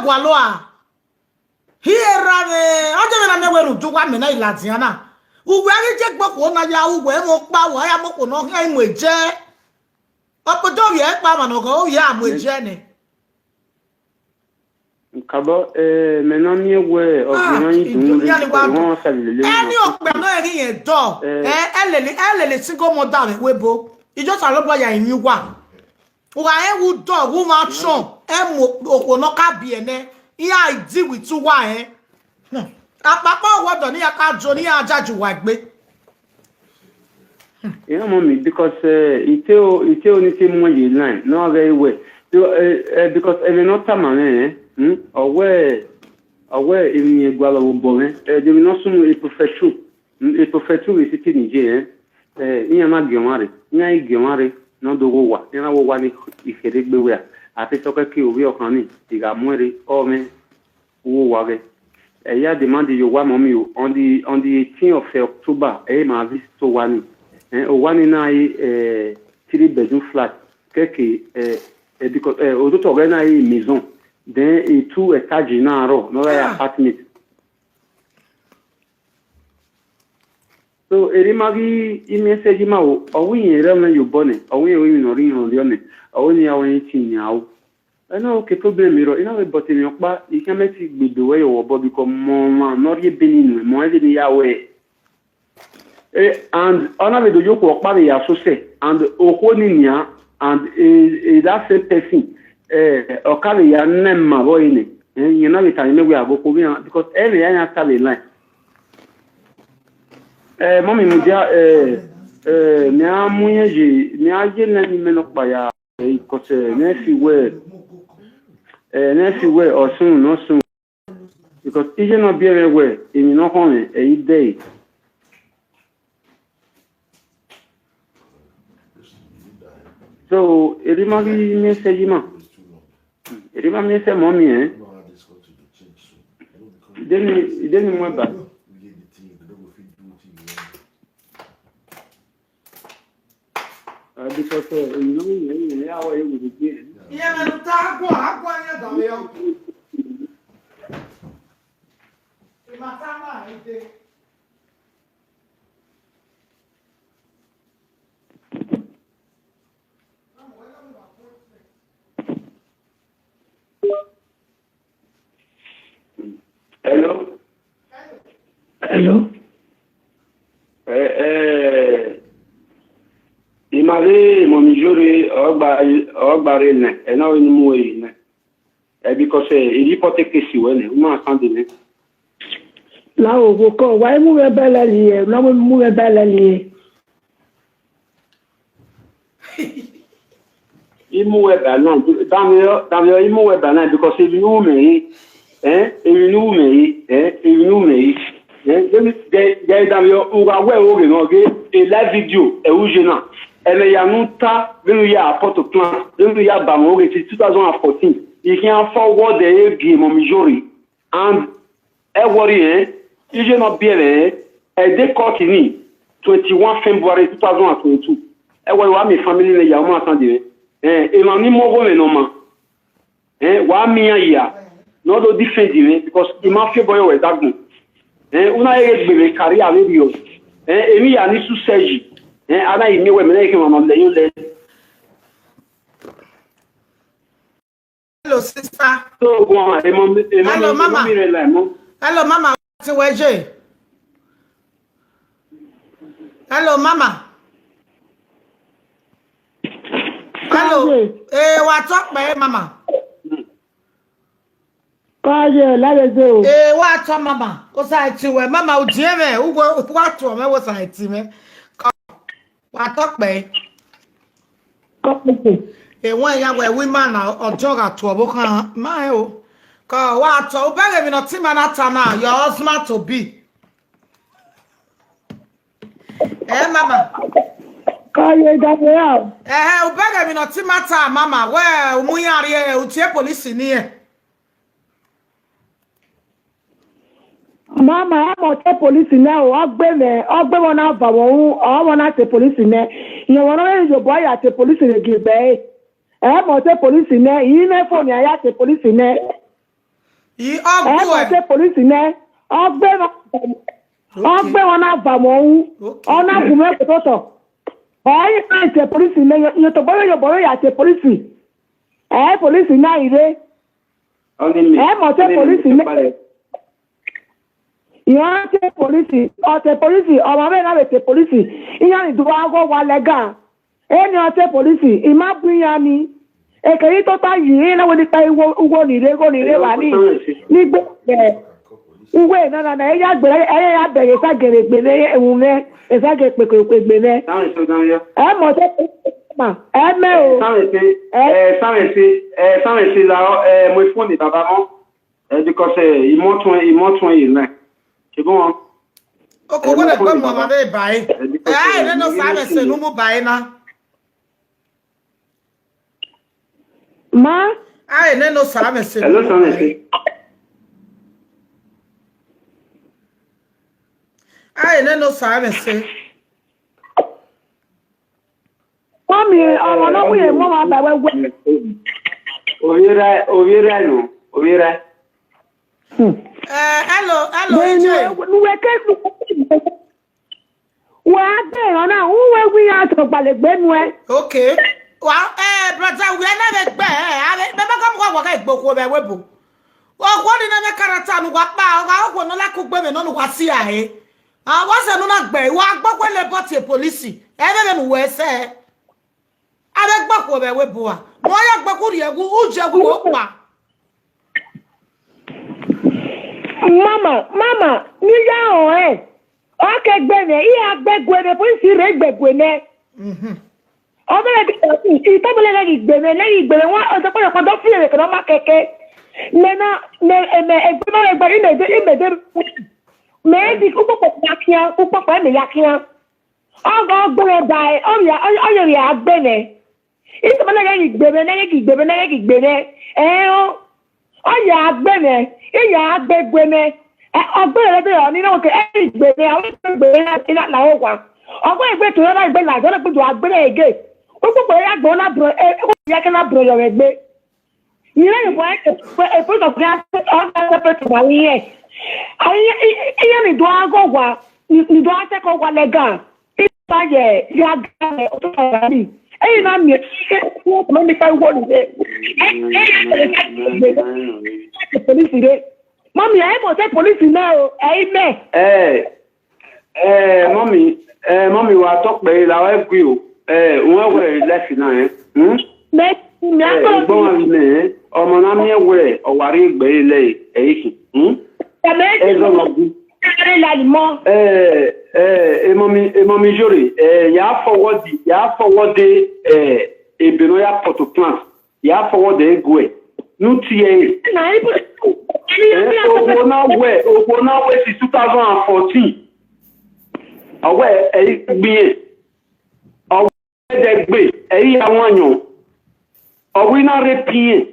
gwaloa hiera ne oje na meweru tukwa me na ilatiana ugwe ari je gboko na ya ugwe mo pa wa ya mo ko no ha mo je obodo ye pa ma no go ya mo je ni Kabo maintenant ni we obìnrin yìí dùn wọ́n salele ẹni ọpẹ no eri yen do elele single mother we webo ijo sa lo gba ya yin wa wa e wu do wu ma chon e mo opono ka bi ene iya idi with tu wa apapa wodo ni aka jo ni ajaju wa gbe you know mommy because ite o ni se mo ye line no very well because even not tamane owe emi egwala wo bo de mi no sunu e professeur e cité Niger iya ma gionare iya I gionare no do wo wa ina wo wa ni ikere gbe we ati so ke obi okan ni iga mwere o me wo wa ge ya demande yo wa mommy on the 18th of October ma visit to wani o wani na 3 bedroom flat keke because o to ga na maison then et 2 étages na ro no apartment so erimagi imese ma o wi yen na yo bone o wi yen no ri on dio ne o ni awon tin yawo no ke problem ro ina we bote mi pa ikameti gbedo we yo bo because mo ma no ri beninu mo e ni yawe and ona we do yo ko pa ya so se and o ni nia and that same person okale ya nemma boyine you know it time we agoko bi because every anya tell line mommy mudia mi amuye je mi aje na ni meno pa ya because nefi we osun no sun because ije no be everywhere emi no hon e day so erimagi message ma Riba me se mommy Deni mo ba. Because you know ya wa you dey. Iya na ta agwa nya da me yo. E matama ide. Hello. Imale mo mi jore ogbare ne e na oni mu e ne because e ripote kesi we ne ma san de ne la o ko wa mu be bele li na mu be bele li imu we bele dan imu we bele because e nu me Gay Davio, Ugawe Oge, et la vidéo, et où je n'ai. Elle y a non ta, il y a apporte plan, il y a Bamo, et c'est 2014. Il y a un forward de Guillaume Mijori. And, et worry, il y a un bien, et décortini, 21 February 2022. Et voilà, mes familles, il y a un moment attendu. Et l'on n'y m'a pas nommé. Wa mi ya. No do defend because il m'a fait boy we dagmo. Una e gbere carry avec yo. Emi ya ni su seji. Ana imi we me ke mo le yo le. Hello sister. So go hello mama. Hello mama, ti weje. Hello mama. Hello. Wa talk pe mama. Kaje la de o. Wa to mama. O sa ti we mama o die me, wa to me wo sa ti me. Wa to pe. Ko pe. Won ya we women na ojo ga to bo kan ma o. Ka wa to o bere mi no ti ma na ta na your husband to be. Mama. Kaje da ya. O bere mi no ti ma ta mama, we mu yare o tie police ni e. Mama, I'm a police now. I'll be one of our own. I want to police now. You want to use your boy at the police in the give bay. I'm a police now. You never phone me at the police now. I ogbo e police ne ogbe ona ba mo ona gume toto e te police ne yo to boro ya te police police na ire mo te police ne ìyá te police ọmọ mẹ́rin náà te police ìyá ni dùn ágọ́ wa lẹ́gà ẹni ọtẹ police ìmá bíyà ni èkèyí tó tá yìí náà wọ́n ní pa ìwọ nìre wà ní nígbè ìwé náà ẹ̀yà bẹ̀rẹ̀ ságèrè gbèlè ẹ̀hún rẹ̀ ẹ̀ságè pèpègbè rẹ̀ ẹ̀ mọ̀ tẹ́ ẹ̀ mẹ́ o. sáwọn èsì la mo fún ní bàbá mọ́ because ìmọ̀tún yìí náà. Oko wele gbe mo ma be bai. Eh no sabe se no mu bai na. Ma, ai no sabe se. Hello sabe. Ai no sabe se. Mami, ọmọ náà wúyẹ mọ́ máa bàbá wẹ́. Ovira no. Hello, AJ. Nuwe ke wa be ona uwe wi ato gbalegbe nu e. Okay. Wa brother we na be gbe be ba kam kwa ka igboko be webo. Wa ko ni na me karata nu wa pa wa ko no la ku gbe me no wa si ahe. Ah wa se no na gbe wa gboko le boti police. E be nu we se. Abe gboko be webo a. Mo ya gboko ri egu uje egu wo pa. Mama, ni ya o o ke gbe ne iya gbegwe ne police re gbegwe ne. O bele ti to bele le gbe ne won o so pe ko do fi re ko ma keke. Nena ne egbe no egbe ime me di ku popo yakia ku popo me yakia. O go gbe dai o ya agbe ne. Ito bele le gbe ne o ya agbe ne. Iya agbegbe ne ọgbẹ́ rẹ̀ bẹ̀rẹ̀ ní náà kẹ́ ìgbè ní àwọn ìgbè ní àwọn wà ọgbẹ́ ìgbè tó yọrọ ìgbè náà jọ́nà gbèdò àgbẹ̀rẹ̀ ègè ó gbogbo ẹ̀yà gbọ́ náà bùrọ̀ ẹ̀kọ́ yẹ náà bùrọ̀ yọ̀rọ̀ ẹ̀gbẹ́ ìrẹ́ ìbọn ẹ̀pẹ́ ìtọ́gbẹ́ ọ̀gbẹ́ wà ní ẹ̀ iye nìdó agọ́ wà nìdó akẹ́kọ̀ọ́ wà lẹ́gà ìgbà yẹ yàgà ọ̀tọ̀ ẹ̀yìn náà mi wọ́n nípa ìwọ nìyẹn police re mami ai mo se police na o ai me mami wa to pe la wa gbe o won we left na me mi a gbon wa mi ọmọ na mi we owari gbe ile eyin ezo logu la mo mami jore ya forward ebino ya protocol ya forward egwe nutie Ogo na we si 2014 awe gbie awe de gbe eyi àwọn ayan awe na repie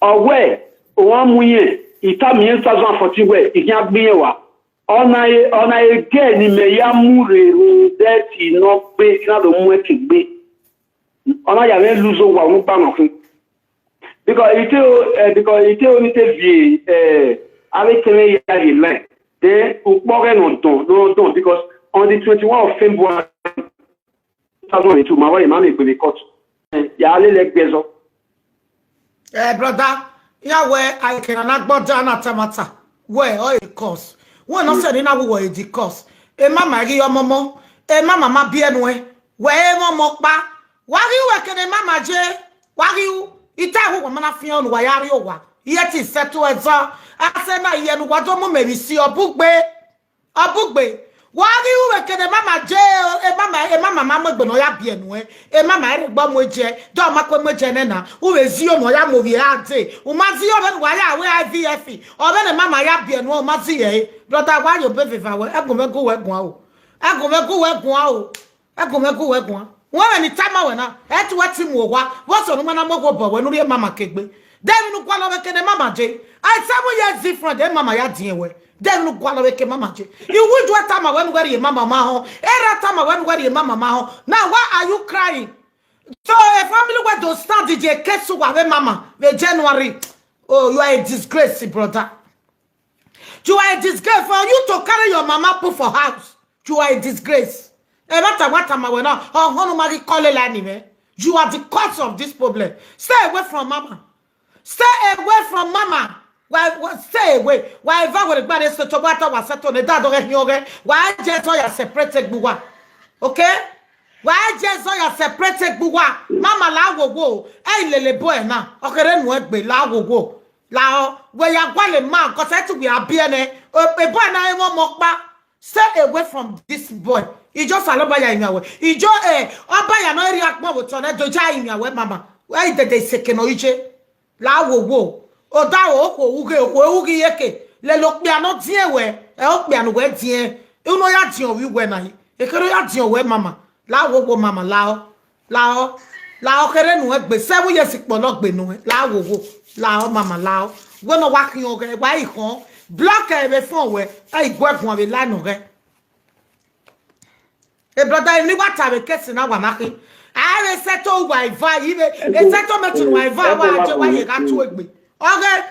awe o amuye ita mi 2014 we igan gbie wa ona ege ni me ya mure that no pe na do mu ekigbe ona ya me luzo wa mu pa no fun because it only vie avec les years then ou pas non because on the 21 of February 2022 my wife man be court ya le le bezo brother ya we I can not border na tamata where all the course we no say na wo the course e mama ri omomo e mama ma bi enu e we momo pa wa ri we kene mama je wa ri ita ho mana fi onu wa yare owa iye ti seto ezo ase na iye nu wa do mo meri si obugbe wa ri we kede mama je e mama mama gbe no ya bi enu e mama ere gbo mo je do ma ko mo je na u we zi onu ya mo bi ate u ma zi o be wa ya we IVF o be ne mama ya bi enu o ma zi ye brother wa yo be fefa we agomegu we gun wọ́n ní támà wẹ̀ náà ẹ̀ tí wọ́n ti mú wa wọ́n sọ̀rọ̀ mọ́ná mọ́kò bọ̀ wẹ̀ lórí ẹ̀ mama kegbe dẹ́nu nu kwa lọ́wọ́ kẹ́ni mama jẹ́ I 7 years different ẹ̀ mama ya dín wẹ̀ dẹ́nu nu kwa lọ́wọ́ kẹ́ mama jẹ́ ìwú ìjọ támà wẹ̀ nu wẹ̀rì yẹ mama ma hàn ẹ̀rọ támà wẹ̀ nu wẹ̀rì yẹ mama ma hàn now why are you crying so a family where don't start DJ kesu wa we mama we January Oh, you are a disgrace, brother. You are a disgrace for you to carry your mama put for house. You are a disgrace. You are the cause of this problem. Stay away from mama. Stay away from mama. Why stay away? Why if I would have been to was set on the dad or why just all your separated buwa? Okay? Why just all your separated buwa? Mama la wo. Hey lele boy na. Okay, then work be la wo. La where you going man cause I to be a biene. A boy na one mokba. Stay away from this boy. He just allow by in your way. He just oba no react more with on doja in your way, mama. Why did they second oije? La wo. O da o uge yeke. Le look me not here where. Help me and where dear. You know ya tion we when I. E kero ya tion we mama. La wo mama lao. Lao kere no egbe 7 years ikpolo gbe no. La wo. Lao mama lao. We no working oge why ikon. Block e phone we. E go ekun we la no ge. E brother ni what have case na wanaki. I settle Wi-Fi even a settlement to Wi-Fi why you got to egbe. Okay.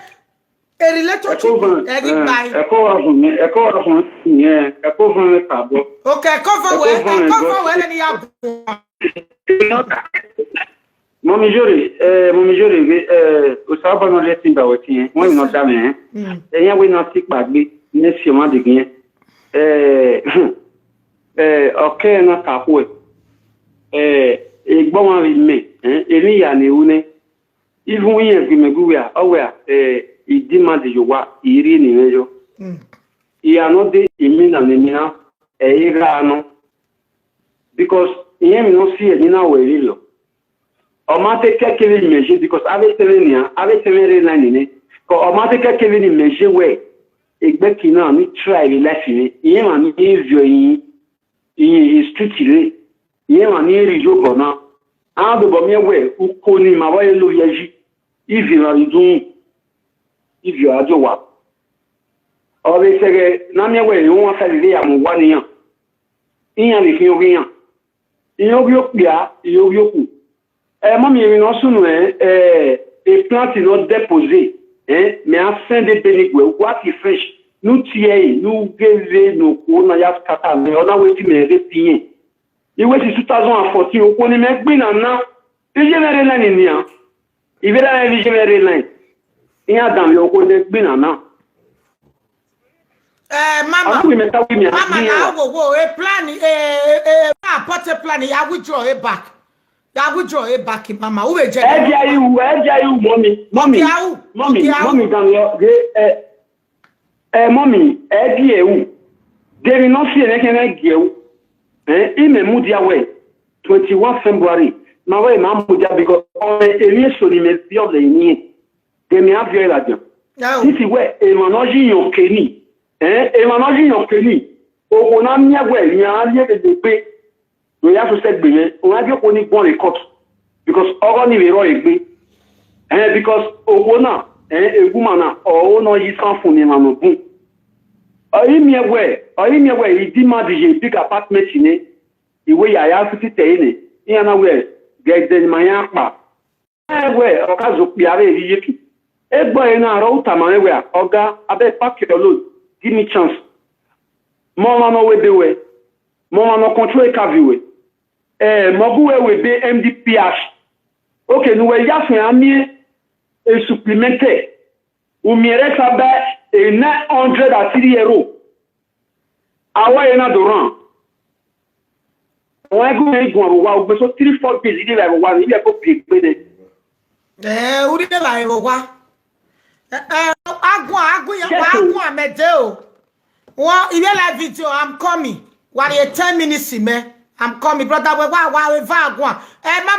A relationship everybody. Okay, cover where any have. Mommy Jory, au savoir dans les signes d'awati, moi non jamais, et y a oui non stick back bi, ne sûrement de gain. Ok na kapwe. E bon envie mais, et ni ya ne une. Ils vont y envie me gouya, il demande de joie, il rit ni mejo. Il y a no de imina nemina, et il a non. Because il y a no si ni na we lo. O ma te quelques image because avec Selenia, avec Selena nene, ko o ma te quelques image we, egbe kina ni try life ni, il ma ni vio yi structuré, il ma ni rijo gona. An do bo mi we u ko ni ma wa lo yaji. Il vient ridun. Il vient à Jowa. Or, c'est que, n'a we, on va faire l'idée à mon wanian. Il y a les filles, il y a bien, il y a beaucoup. Moi, il y a une et plantes, ils ont déposé, mais en fin de bénéfice, quoi qui fait, nous tirer, nous guérir, nous, on a y a kata, mais on a aussi mes répillés. Il y a aussi tout à l'heure en fortune, on connaît même bien en an, il y a rien à l'année. Il veut la vie gérer l'un. Il y a dans le côté de Binana. Mama, a plan, a plan, I withdraw it back. I withdraw it back, Mama. Who is mommy, dans le mommy, Eddie, où? There is no fear, I can give you. Il me moody away. 21 February. Ma ouais, ma moudia, because on est élié sur les médias de l'ennemi. Des médias vieux là-dedans. Si ouais, et manager yon Kenny. Et manager yon Kenny. On a mis à ouais, il y a un lien de dépôt. Il y a ce cette bien. On a dit qu'on est bon les côtes. Because on est héros et because on a, et vous m'en a, on a y s'en fout, mais mon bon. Il m'y ouais, il dit ma j'ai big apartment ciné. Il ouais, il y a un petit terrain. Il y en a ouais. Gẹ́gẹ́ maya pa ewe oga zo piare yiki egbo ina ro tama ewe oga abe pack your load give me chance mo ma no we dewe mo ma no control ka viwe mo bu we be MDPH okay nu we ya fun ami e supplémentaire ou miere ka be e 903 euros awa ina doran. On a gagné on va 3-4 pays il va voir il a copié pédé où il va voir agua medeo wa il y a la vidéo I'm coming what 10 minutes me I'm coming brother we va agua mama